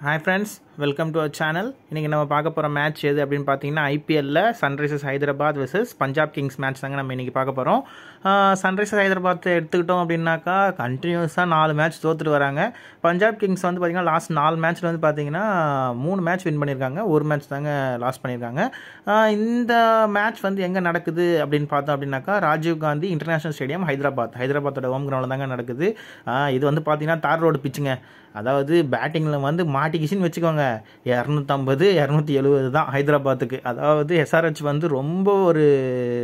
Hi friends, welcome to our channel. இன்னைக்கு நம்ம பார்க்க போற மேட்ச் எது அப்படினு பாத்தீங்கன்னா ஐபிஎல்ல Sunrisers Hyderabad vs Punjab Kings match தாங்க நம்ம இன்னைக்கு பார்க்க போறோம். சன்ரைசர்ஸ் ஹைதராபாத் எடுத்துக்கிட்டோம் அப்படினாக்கா கண்டினியூஸா 4 மேட்ச் தோத்துட்டு வராங்க. பஞ்சாப் கிங்ஸ் வந்து பாத்தீங்கன்னா லாஸ்ட் 4 மேட்ச்ல வந்து பாத்தீங்கன்னா 3 மேட்ச் வின் பண்ணிருக்காங்க. ஒரு மேட்ச் தாங்க லாஸ் பண்ணிருக்காங்க. இந்த மேட்ச் வந்து எங்க நடக்குது அப்படினு பார்த்தோம் அப்படினாக்கா ராஜீவ் காந்தி இன்டர்நேஷனல் ஸ்டேடியம் ஹைதராபாத்தோட ஹோம் கிரவுண்ட்ல தாங்க நடக்குது. இது வந்து பாத்தீங்கன்னா தார் ரோடு பிச்சுங்க. அதாவது பேட்டிங்கில் வந்து மாட்டிக்கிச்சின்னு வச்சுக்கோங்க 250 270 தான் ஹைதராபாத்துக்கு. அதாவது எஸ்ஆர்ஹெச் வந்து ரொம்ப ஒரு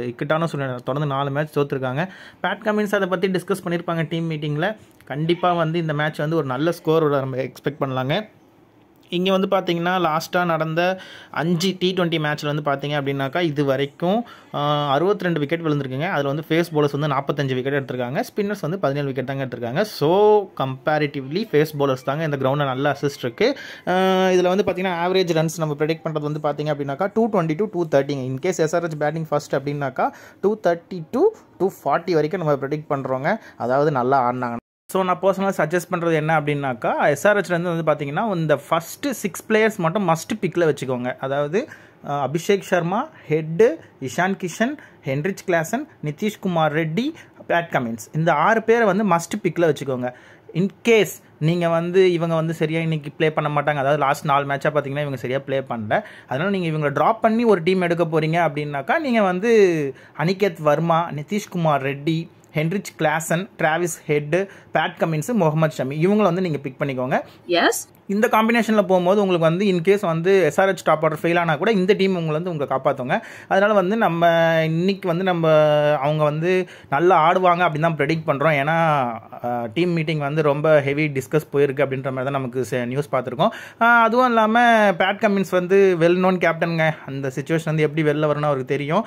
இக்கட்டான சூழ்நிலை, தொடர்ந்து 4 மேட்ச் தோற்றுருக்காங்க. பேட் கமின்ஸ் அதை பற்றி டிஸ்கஸ் பண்ணியிருப்பாங்க டீம் மீட்டிங்கில். கண்டிப்பாக வந்து இந்த மேட்ச் வந்து ஒரு நல்ல ஸ்கோரோட நம்ம எக்ஸ்பெக்ட் பண்ணலாங்க. இங்கே வந்து பார்த்தீங்கன்னா லாஸ்ட்டாக நடந்த 5 T20 மேட்ச்சில் வந்து பார்த்தீங்க அப்படின்னாக்கா இது வரைக்கும் 62 விக்கெட் விழுந்திருக்குங்க. அதில் வந்து ஃபேஸ் பவுலர்ஸ் வந்து 45 விக்கெட் எடுத்திருக்காங்க. ஸ்பின்னர்ஸ் வந்து 17 விக்கெட் தாங்க எடுத்திருக்காங்க. ஸோ கம்பேரிட்டிவ்லி ஃபேஸ் பவுலர்ஸ் தாங்க இந்த கிரவுண்டில் நல்ல அசிஸ்ட் இருக்குது. இதில் வந்து பார்த்தீங்கன்னா ஆவரேஜ் ரன்ஸ் நம்ம ப்ரெடிக்ட் பண்ணுறது வந்து பார்த்தீங்க அப்படின்னாக்கா 220 to 230. In case SRH batting first அப்படின்னாக்கா 230 to 240 வரைக்கும் நம்ம ப்ரெடிக்ட் பண்ணுறோங்க. அதாவது நல்லா ஆடினாங்க. ஸோ நான் பர்சனலாக சஜஸ்ட் பண்ணுறது என்ன அப்படின்னாக்கா எஸ்ஆர்ஹெச்லேருந்து வந்து பார்த்தீங்கன்னா இந்த ஃபஸ்ட்டு 6 பிளேயர்ஸ் மட்டும் மஸ்ட் பிக்கில் வச்சுக்கோங்க. அதாவது Abhishek Sharma, Head, Ishan Kishan, Heinrich Klaasen, Nitish Kumar Reddy, Pat Cummins, இந்த 6 பேரை வந்து மஸ்ட் பிக்கில் வச்சுக்கோங்க. இன்கேஸ் நீங்கள் வந்து இவங்க வந்து சரியாக இன்றைக்கி ப்ளே பண்ண மாட்டாங்க, அதாவது லாஸ்ட் 4 மேட்சாக பார்த்தீங்கன்னா இவங்க சரியாக ப்ளே பண்ணல, அதனால் நீங்கள் இவங்களை ட்ராப் பண்ணி ஒரு டீம் எடுக்க போகிறீங்க அப்படின்னாக்கா நீங்கள் வந்து Aniket Varma, Nitish Kumar Reddy, Heinrich Klaasen, Travis Head, Pat Cummins, Mohammed Shami, இவங்களை வந்து நீங்கள் பிக் பண்ணிக்கோங்க. எஸ், இந்த காம்பினேஷனில் போகும்போது உங்களுக்கு வந்து இன்கேஸ் வந்து எஸ்ஆர்ஹெச் டாப் ஆர்டர் ஃபெயில் ஆனால் கூட இந்த டீம் உங்களை வந்து உங்களை காப்பாற்றுங்க. அதனால் வந்து நம்ம இன்னைக்கு வந்து அவங்க வந்து நல்லா ஆடுவாங்க அப்படின்னு தான் ப்ரெடிக்ட் பண்ணுறோம். ஏன்னா டீம் மீட்டிங் வந்து ரொம்ப ஹெவி டிஸ்கஸ் போயிருக்கு அப்படின்ற மாதிரி தான் நமக்கு நியூஸ் பார்த்துருக்கோம். அதுவும் இல்லாமல் பேட் கமின்ஸ் வந்து வெல் நோன் கேப்டனுங்க. அந்த சுச்சுவேஷன் வந்து எப்படி வெளில வரணும் அவருக்கு தெரியும்.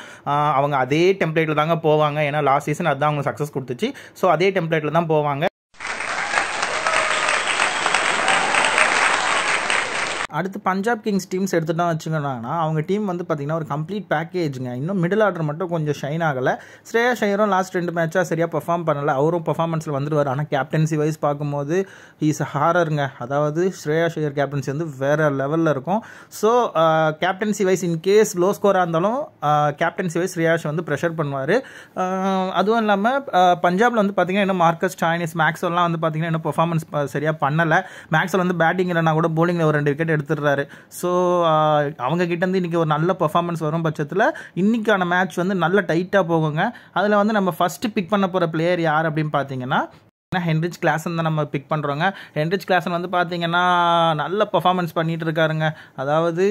அவங்க அதே டெம்ப்ளேட்டில் தாங்க போவாங்க. ஏன்னா லாஸ்ட் சீசன் அதுதான் அவங்க சக்ஸஸ் கொடுத்துச்சு. ஸோ அதே டெம்ப்ளேட்டில் தான் போவாங்க. அடுத்து பஞ்சாப் கிங்ஸ் டீம்ஸ் எடுத்துட்டோம் வச்சுக்கோங்கன்னா அவங்க டீம் வந்து பார்த்திங்கன்னா ஒரு கம்ப்ளீட் பேக்கேஜுங்க. இன்னும் மிடில் ஆர்டர் மட்டும் கொஞ்சம் ஷைன் ஆகலை. ஸ்ரேயாஸ் ஐயரும் லாஸ்ட் 2 மேட்சாக சரியாக பெர்ஃபார்ம் பண்ணலை. அவரும் பெர்ஃபார்மன்ஸில் வந்துடுவார். ஆனால் கேப்டன்சி வைஸ் பார்க்கும்போது ஹீஸ் ஹாரருங்க. அதாவது ஸ்ரேயாஸ் ஐயர் கேப்டன்சி வந்து வேறு லெவலில் இருக்கும். So captaincy wise in case low ஸ்கோராக இருந்தாலும் கேப்டன்சி வைஸ் ஸ்ரேயாஸ் வந்து ப்ரெஷர் பண்ணுவார். அதுவும் இல்லாமல் பஞ்சாபில் வந்து பார்த்திங்கன்னா இன்னும் மார்க்கஸ் சாய்னிஸ், மேக்ஸ்வெல்லாம் வந்து பார்த்திங்கன்னா இன்னும் பெர்ஃபார்மன்ஸ் சரியாக பண்ணலை. மேக்ஸ்வெல் வந்து பேட்டிங் இல்லைனா கூட போலிங்கில் ஒரு 2 விக்கெட் எடுத்துடுறாரு. ஸோ அவங்க கிட்டேருந்து இன்றைக்கி ஒரு நல்ல பர்ஃபார்மன்ஸ் வரும் பட்சத்தில் இன்றைக்கான மேட்ச் வந்து நல்ல டைட்டாக போகுங்க. அதில் வந்து நம்ம ஃபஸ்ட்டு பிக் பண்ண போகிற பிளேயர் யார் அப்படின்னு பார்த்தீங்கன்னா ஹென்ரிச் கிளாசன் தான் நம்ம பிக் பண்ணுறோங்க. ஹென்ரிச் கிளாசன் வந்து பார்த்தீங்கன்னா நல்ல பர்ஃபார்மன்ஸ் பண்ணிகிட்டு இருக்காருங்க. அதாவது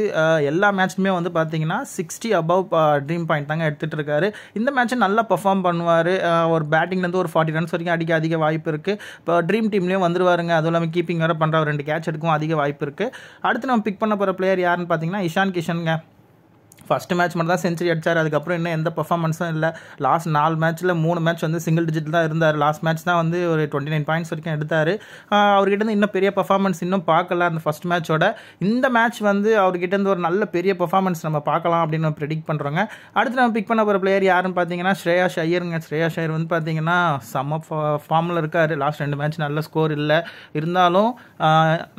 எல்லா மேட்ச்லுமே வந்து பார்த்தீங்கன்னா 60 above ட்ரீம் பாயிண்ட் தாங்க எடுத்துகிட்டு இருக்காரு. இந்த மேட்ச்சை நல்லா பர்ஃபார்ம் பண்ணுவார். ஒரு பேட்டிங்லேருந்து ஒரு 40 ரன்ஸ் வரைக்கும் அடிக்க அதிக வாய்ப்பு இருக்குது. இப்போ ட்ரீம் டீம்லேயும் வந்துருவாருங்க. அதுவும் இல்லாமல் கீப்பிங் வேறு பண்ணுற 2 கேட்ச் எடுக்கும் அதிக வாய்ப்பு இருக்குது. அடுத்து நம்ம பிக் பண்ண போகிற பிளேயர் யாருன்னு பார்த்தீங்கன்னா இஷான் கிஷனுங்க. ஃபஸ்ட்டு மேட்ச் மட்டும் தான் செஞ்சுரி அடித்தார். அதுக்கப்புறம் இன்னும் எந்த பர்ஃபார்மன்ஸும் இல்லை. லாஸ்ட் 4 மேட்ச்சில் 3 மேட்ச் வந்து சிங்கிள் டிஜிட் தான் இருந்தார். லாஸ்ட் மேட்ச் தான் வந்து ஒரு 29 பாயிண்ட்ஸ் வரைக்கும் எடுத்தார். அவர்கிட்ட இன்னும் பெரிய பர்ஃபார்மன்ஸ் இன்னும் பார்க்கல அந்த ஃபஸ்ட் மேட்சோட. இந்த மேட்ச் வந்து அவர்கிட்ட ஒரு நல்ல பெரிய பர்ஃபார்மன்ஸ் நம்ம பார்க்கலாம் அப்படின்னு நம்ம ப்ரெடிக்ட் பண்ணுறோங்க. அடுத்து நம்ம பிக் பண்ண போகிற பிளேயர் யாருன்னு பார்த்தீங்கன்னா ஸ்ரேயாஸ் ஐயருங்க. ஸ்ரேயாஸ் ஐயர் வந்து பார்த்தீங்கன்னா செம்ம ஃபார்மில் இருக்கார். லாஸ்ட் 2 மேட்ச் நல்ல ஸ்கோர் இல்லை. இருந்தாலும்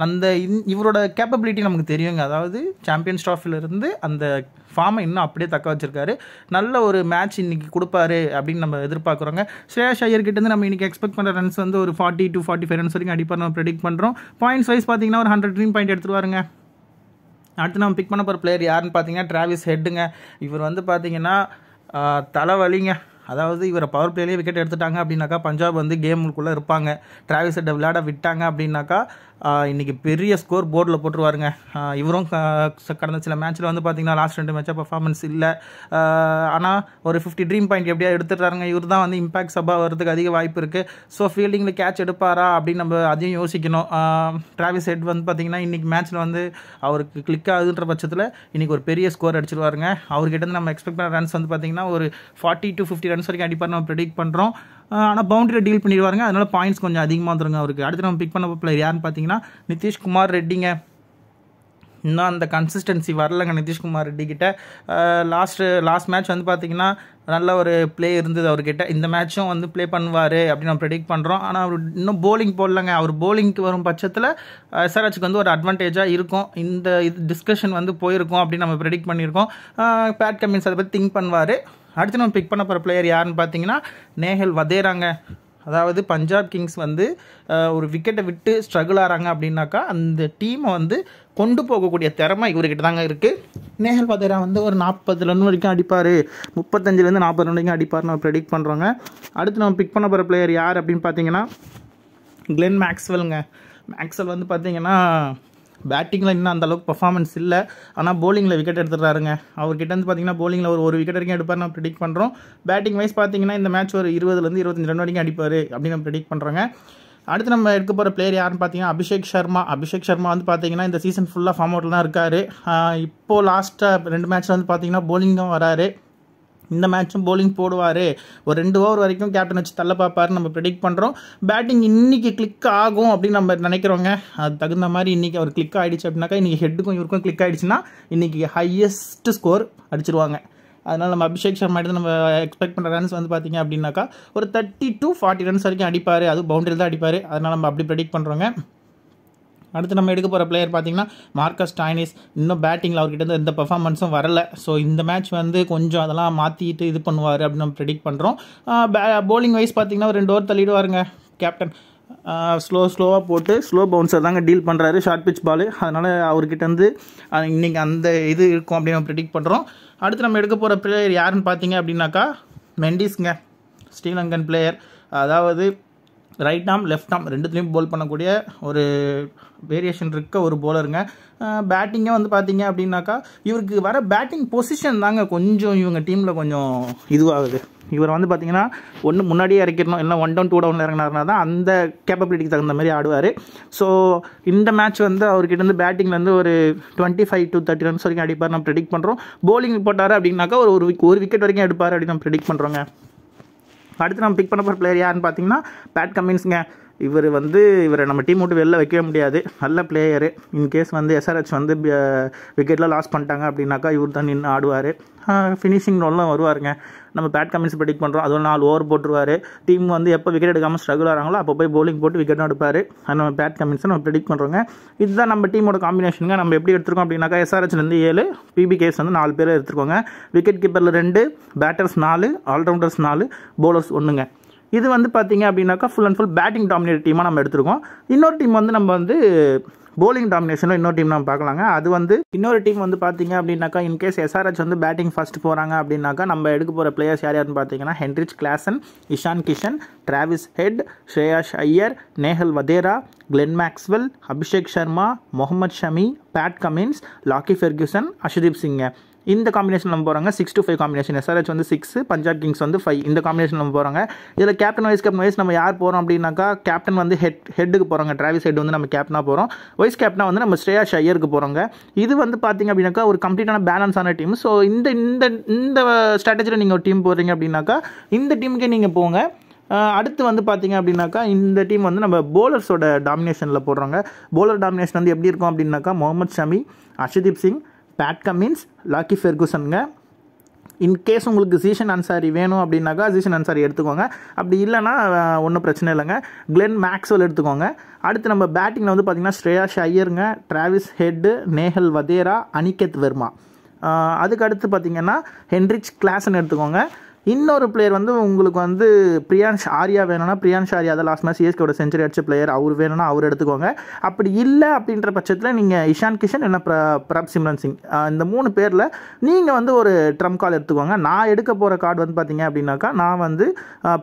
அந்த இவரோட கேப்பபிலிட்டி நமக்கு தெரியுங்க. அதாவது சாம்பியன்ஸ் ட்ராஃபிலிருந்து அந்த ஃபார்மை இன்னும் அப்படியே தக்க வச்சிருக்காரு. நல்ல ஒரு மேட்ச் இன்னைக்கு கொடுப்பாரு அப்படின்னு நம்ம எதிர்பார்க்குறோங்க. ஸ்ரேயாஸ் ஐயர்கிட்டேருந்து நம்ம இன்னைக்கு எக்ஸ்பெக்ட் பண்ணுற ரன்ஸ் வந்து ஒரு 40 to 45 ரன்ஸ் வரைக்கும் அடிப்பார் நம்ம ப்ரெடிக்ட் பண்ணுறோம். பாயிண்ட்ஸ் வைஸ் பார்த்தீங்கன்னா ஒரு 100 ட்ரீம் பாயிண்ட் எடுத்துருவாருங்க. அடுத்து நம்ம பிக் பண்ண போகிற பிளேயர் யாருன்னு பார்த்தீங்கன்னா டிராவிஸ் ஹெட்டுங்க. இவர் வந்து பார்த்தீங்கன்னா தலைவலிங்க. அதாவது இவரை பவர் பிளேலேயே விக்கெட் எடுத்துட்டாங்க அப்படின்னாக்கா பஞ்சாப் வந்து கேமுக்குள்ளே இருப்பாங்க. டிராவிஸ் ஹெட்டை விளையாட விட்டாங்க அப்படின்னாக்கா இன்றைக்கி பெரிய ஸ்கோர் போர்டில் போட்டுருவாருங்க. இவரும் கடந்த சில மேட்ச்சில் வந்து பார்த்திங்கன்னா லாஸ்ட் 2 மேட்சாக பர்ஃபார்மன்ஸ் இல்லை. ஆனால் ஒரு 50 ட்ரீம் பாயிண்ட் எப்படியா எடுத்துடுறாருங்க. இவர் தான் வந்து இம்பாக்ட் சப்பா வரதுக்கு அதிக வாய்ப்பு இருக்குது. ஸோ ஃபீல்டிங்கில் கேட்ச் எடுப்பாரா அப்படின்னு நம்ம அதையும் யோசிக்கணும். டிராவிஸ் ஹெட் வந்து பார்த்திங்கன்னா இன்றைக்கி மேட்ச்சில் வந்து அவருக்கு கிளிக் ஆகுதுன்ற பட்சத்தில் இன்றைக்கி ஒரு பெரிய ஸ்கோர் அடிச்சிருவாருங்க. அவர்கிட்ட நம்ம எக்ஸ்பெக்ட் பண்ண ரன்ஸ் வந்து பார்த்திங்கன்னா ஒரு 40 to 50 ரன்ஸ் வரைக்கும் அடிப்பார் நம்ம ப்ரெடிக்ட் பண்ணுறோம். ஆனால் பவுண்டரியில் டீல் பண்ணிடுவாருங்க. அதனால் பாயிண்ட்ஸ் கொஞ்சம் அதிகமாக வந்துருங்க அவருக்கு. அடுத்து நம்ம பிக் பண்ண பிளேயர் யாருன்னு பார்த்தீங்கன்னா நிதிஷ்குமார் ரெட்டிங்க. இன்னும் அந்த கன்சிஸ்டன்சி வரலங்க நிதிஷ்குமார் ரெட்டி கிட்ட. லாஸ்ட் மேட்ச் வந்து பார்த்திங்கன்னா நல்ல ஒரு ப்ளே இருந்தது அவர்கிட்ட. இந்த மேட்சும் வந்து ப்ளே பண்ணுவார் அப்படின்னு நம்ம ப்ரெடிக்ட் பண்ணுறோம். ஆனால் அவர் இன்னும் போலிங் போடலங்க. அவர் போலிங்க்கு வரும் பட்சத்தில் எஸ்ஆர்ஹெச்சுக்கு வந்து ஒரு அட்வான்டேஜாக இருக்கும். இந்த டிஸ்கஷன் வந்து போயிருக்கோம் அப்படின்னு நம்ம ப்ரெடிக்ட் பண்ணியிருக்கோம். பேட் கமின்ஸ் அதை பற்றி திங்க் பண்ணுவார். அடுத்து நம்ம பிக் பண்ண போகிற பிளேயர் யாருன்னு பார்த்தீங்கன்னா நேஹல் வதேராங்க. அதாவது பஞ்சாப் கிங்ஸ் வந்து ஒரு விக்கெட்டை விட்டு ஸ்ட்ரகிள் ஆகிறாங்க அப்படின்னாக்கா அந்த டீமை வந்து கொண்டு போகக்கூடிய திறமை இவர்கிட்ட தாங்க இருக்குது. நேஹல் வதேரா வந்து ஒரு 40 ரன் வரைக்கும் அடிப்பார், 35லேருந்து 40 ரன் வரைக்கும் அடிப்பார் நம்ம ப்ரெடிக்ட் பண்ணுறோங்க. அடுத்து நம்ம பிக் பண்ண போகிற பிளேயர் யார் அப்படின்னு பார்த்தீங்கன்னா கிளென் மேக்ஸ்வெல்ங்க. மேக்ஸ்வெல் வந்து பார்த்தீங்கன்னா பேட்டிங்கில் இன்னும் அந்தளவுக்கு பர்ஃபார்மன்ஸ் இல்லை, ஆனால் போலிங்கில் விக்கெட் எடுத்துடுறாருங்க. அவர்கிட்ட வந்து பார்த்தீங்கன்னா போலிங்கில் ஒரு விக்கெட் வரைக்கும் எடுப்பார் நம்ம ப்ரெடிக்ட் பண்ணுறோம். பேட்டிங் வைஸ் பார்த்தீங்கன்னா இந்த மேட்ச் ஒரு 20லேருந்து 25 ரன் வரைக்கும் அடிப்பார் அப்படின்னு நம்ம ப்ரெடிக்ட் பண்ணுறோங்க. அடுத்து நம்ம எடுக்க போகிற பிளேயர் யாருன்னு பார்த்தீங்கன்னா அபிஷேக் சர்மா வந்து பார்த்தீங்கன்னா இந்த சீசன் ஃபுல்லாக ஃபார்ம் அவுட்டில் தான் இருக்கார். இப்போது லாஸ்ட்டாக 2 மேட்ச்சில் வந்து பார்த்தீங்கன்னா போலிங்கும் வராரு. இந்த மேட்சும் போலிங் போடுவார், ஒரு 2 ஓவர் வரைக்கும் கேப்டன் வச்சு தள்ள பார்ப்பாருன்னு நம்ம ப்ரெடிக்ட் பண்ணுறோம். பேட்டிங் இன்றைக்கி கிளிக் ஆகும் அப்படின்னு நம்ம நினைக்கிறோங்க. அது தகுந்த மாதிரி இன்றைக்கி அவர் கிளிக் ஆகிடுச்சு அப்படின்னாக்கா இன்றைக்கி ஹெட்டுக்கும் இவருக்கும் கிளிக் ஆகிடுச்சுன்னா இன்றைக்கி ஹையஸ்ட் ஸ்கோர் அடிச்சிருவாங்க. அதனால் நம்ம அபிஷேக் சர்மா எடுத்து நம்ம எக்ஸ்பெக்ட் பண்ணுற ரன்ஸ் வந்து பார்த்திங்க அப்படின்னாக்கா ஒரு 30 to 40 ரன்ஸ் வரைக்கும் அடிப்பார். அது பவுண்டரி தான் அடிப்பார். அதனால் நம்ம அப்படி ப்ரெடிக்ட் பண்ணுறோங்க. அடுத்து நம்ம எடுக்க போகிற பிளேயர் பார்த்திங்கன்னா மார்க்கஸ் ஸ்டாய்னிஸ். இன்னும் பேட்டிங்கில் அவர்கிட்ட எந்த பர்ஃபார்மன்ஸும் வரல. ஸோ இந்த மேட்ச் வந்து கொஞ்சம் அதெல்லாம் மாற்றிட்டு இது பண்ணுவார் அப்படின்னு நம்ம ப்ரெடிக்ட் பண்ணுறோம். போலிங் வைஸ் பார்த்திங்கன்னா ஒரு 2 ஓவர் தள்ளிடுவாருங்க கேப்டன். ஸ்லோவாக போட்டு ஸ்லோ பவுன்சர் தாங்க டீல் பண்ணுறாரு, ஷார்ட் பிச் பால். அதனால் அவர்கிட்ட வந்து இன்றைக்கி அந்த இது இருக்கும் அப்படின்னு நம்ம ப்ரெடிக்ட் பண்ணுறோம். அடுத்து நம்ம எடுக்க போகிற பிளேயர் யாருன்னு பார்த்தீங்க அப்படின்னாக்கா மெண்டிஸ்ங்க, ஸ்ரீலங்கன் பிளேயர். அதாவது ரைட் ஆர்ம் லெஃப்ட் ஆர்ம் ரெண்டுத்துலேயும் போல் பண்ணக்கூடிய ஒரு வேரியேஷன் இருக்க ஒரு போலருங்க. பேட்டிங்கே வந்து பார்த்தீங்க அப்படின்னாக்கா இவருக்கு வர பேட்டிங் பொசிஷன் தாங்க கொஞ்சம் இவங்க டீமில் கொஞ்சம் இதுவாகுது. இவர் வந்து பார்த்தீங்கன்னா ஒன்று முன்னாடியே இறக்கிடணும், இல்லை 1 down 2 down இறங்கினார்னா தான் அந்த கேப்பபிலிட்டிக்கு தகுந்த மாதிரி ஆடுவார். ஸோ இந்த மேட்ச் வந்து அவர்கிட்ட வந்து பேட்டிங்கில் வந்து ஒரு 25 to 30 ரன்ஸ் வரைக்கும் அடிப்பார் நம்ம ப்ரெடிக்ட் பண்ணுறோம். போலிங் போட்டார் அப்படின்னாக்கா ஒரு விக்கெட் வரைக்கும் எடுப்பார் அப்படின்னு நம்ம ப்ரெடிக்ட் பண்ணுறோங்க. அடுத்து நம்ம பிக் பண்ண போகிற பிளேயர் யாருன்னு பார்த்தீங்கன்னா பேட் கமின்ஸுங்க. இவரை நம்ம டீம் விட்டு வெளில வைக்கவே முடியாது, நல்ல பிளேயரு. இன்கேஸ் வந்து எஸ்ஆர்ஹெச் வந்து விக்கெட்லாம் லாஸ் பண்ணிட்டாங்க அப்படின்னாக்கா இவர் தான் நின்று ஆடுவார். ஃபினிஷிங் ரோல்லாம் வருவாருங்க. நம்ம பேட் கமின்ஸ் ப்ரெடிக்ட் பண்ணுறோம். அதுவும் 4 ஓவர் போட்டுருவார். டீம் வந்து எப்போ விக்கெட் எடுக்காமல் ஸ்ட்ரகிள் ஆகிறாங்களோ அப்போ போய் போலிங் போட்டு விக்கெட்டும் எடுப்பார். அது நம்ம பேட் கமின்ஸை நம்ம ப்ரெடிக்ட் பண்ணுறோங்க. இதுதான் நம்ம டீமோட காம்பினேஷனுங்க. நம்ம எப்படி எடுத்துருக்கோம் அப்படின்னாக்கா எஸ்ஆர்ஹெச்லேருந்து 7, பிபிகேஸ் வந்து 4 பேர் எடுத்துருக்கோங்க. விக்கெட் கீப்பரில் 2, பேட்டர்ஸ் 4, ஆல்ரவுண்டர்ஸ் 4, பவுலர்ஸ் 1ங்க. இது வந்து பார்த்தீங்க அப்படின்னாக்கா full and full batting dominate டீமாக நம்ம எடுத்துருக்கோம். இன்னொரு டீம் வந்து நம்ம வந்து போலிங் டாமினேஷனில் இன்னொரு டீம் நம்ம பார்க்கலாங்க. அது வந்து இன்னொரு டீம் வந்து பார்த்தீங்க அப்படின்னாக்கா இன்கேஸ் எஸ்ஆர்ஹெச் வந்து பேட்டிங் ஃபர்ஸ்ட் போகிறாங்க அப்படின்னாக்கா நம்ம எடுக்க போகிற பிளேயர்ஸ் யாருன்னு பார்த்தீங்கன்னா Heinrich Klaasen, Ishan Kishan, Travis Head, Shreyas Iyer, Nehal Wadhera, Glenn Maxwell, Abhishek Sharma, Mohammed Shami, Pat Cummins, Lockie Ferguson, Arshdeep சிங்க. இந்த காம்பினேஷன் நம்ம போகிறாங்க. 6 to 5 காம்பினேஷன். எஸ்ஆர்ஹெச் வந்து 6, பஞ்சாப் கிங்ஸ் வந்து 5. இந்த காம்பினேஷன் நம்ம போகிறாங்க. இதில் கேப்டன் வைஸ் நம்ம யார் போகிறோம் அப்படின்னாக்கா கேப்டன் வந்து ஹெட்டுக்கு போகிறாங்க. டிராவிஸ் ஹெட் வந்து நம்ம கேப்டனாக போகிறோம். வைஸ் கேப்டனாக வந்து நம்ம ஸ்ரேயாஸ் ஐயருக்கு போகிறோங்க. இது வந்து பார்த்திங்க அப்படின்னாக்கா ஒரு கம்ப்ளீட்டான பேலன்ஸான டீம். ஸோ இந்த ஸ்ட்ராட்டஜியில் நீங்கள் ஒரு டீம் போகிறீங்க அப்படின்னாக்கா இந்த டீமுக்கே நீங்கள் போங்க. அடுத்து வந்து பார்த்தீங்க அப்படின்னாக்கா இந்த டீம் வந்து நம்ம போலர்ஸோட டாமினேஷனில் போடுறாங்க. போலர் டாமினேஷன் வந்து எப்படி இருக்கும் அப்படின்னாக்கா Mohammed Shami, Arshdeep Singh, Pat Cummins, Lockie ஃபெர்குசனுங்க. இன்கேஸ் உங்களுக்கு ஜீஷன் அன்சாரி வேணும் அப்படின்னாக்கா ஜீஷன் அன்சாரி எடுத்துக்கோங்க. அப்படி இல்லைனா ஒன்றும் பிரச்சனை இல்லைங்க, கிளென் மேக்ஸ்வெல் எடுத்துக்கோங்க. அடுத்து நம்ம பேட்டிங்கில் வந்து பார்த்திங்கன்னா ஸ்ரேயாஸ் ஐயருங்க, டிராவிஸ் ஹெட்டு, நேஹல் வதேரா, அனிகேத் வெர்மா. அதுக்கு அடுத்து பார்த்திங்கன்னா ஹென்ரிச் கிளாசன் எடுத்துக்கோங்க. இன்னொரு பிளேயர் வந்து உங்களுக்கு வந்து பிரியான்ஷ் ஆர்யா வேணும்னா பிரியான்ஷ் ஆர்யா தான் லாஸ்ட் மேட்ச் சிஎஸ்கேவோட செஞ்சுரி அடிச்ச பிளேயர், அவர் வேணும்னா அவர் எடுத்துக்கோங்க. அப்படி இல்லை அப்படின்ற பட்சத்தில் நீங்கள் இஷான் கிஷன் இல்லை பிரப் சிம்ரன் சிங் இந்த 3 பேரில் நீங்கள் வந்து ஒரு ட்ரம் கால் எடுத்துக்கோங்க. நான் எடுக்க போகிற கார்டு வந்து பார்த்தீங்க அப்படின்னாக்கா நான் வந்து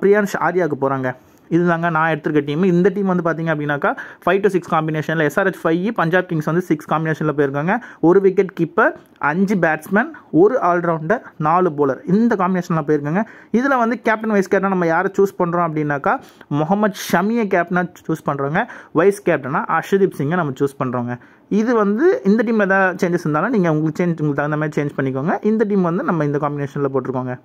பிரியான்ஷ் ஆர்யாவுக்கு போகிறாங்க. இதுதாங்க நான் எடுத்துருக்க டீம். இந்த டீம் வந்து பார்த்தீங்க அப்படின்னாக்கா 5 to 6 காம்பினேஷனில் எஸ்ஆர்ஹெச் 5, பஞ்சாப் கிங்ஸ் வந்து 6 காம்பினேஷனில் போயிருக்காங்க. ஒரு விக்கெட் கீப்பர், 5 பேட்ஸ்மேன், ஒரு ஆல்ரவுண்டர், 4 போலர், இந்த காம்பினேஷனில் போயிருக்காங்க. இதில் வந்து கேப்டன் வைஸ் கேப்டனாக நம்ம யாரை சூஸ் பண்ணுறோம் அப்படின்னாக்கா முகமது ஷமியை கேப்டனாக சூஸ் பண்ணுறோங்க. வைஸ் கேப்டனாக அஷ்தீப் சிங்கை நம்ம சூஸ் பண்ணுறோங்க. இது வந்து இந்த டீமில் ஏதாவது சேஞ்சஸ் இருந்தாலும் நீங்கள் உங்களுக்கு தகுந்த மாதிரி சேஞ்ச் பண்ணிக்கோங்க. இந்த டீம் வந்து நம்ம இந்த காம்பினேஷனில் போட்டிருக்கோங்க.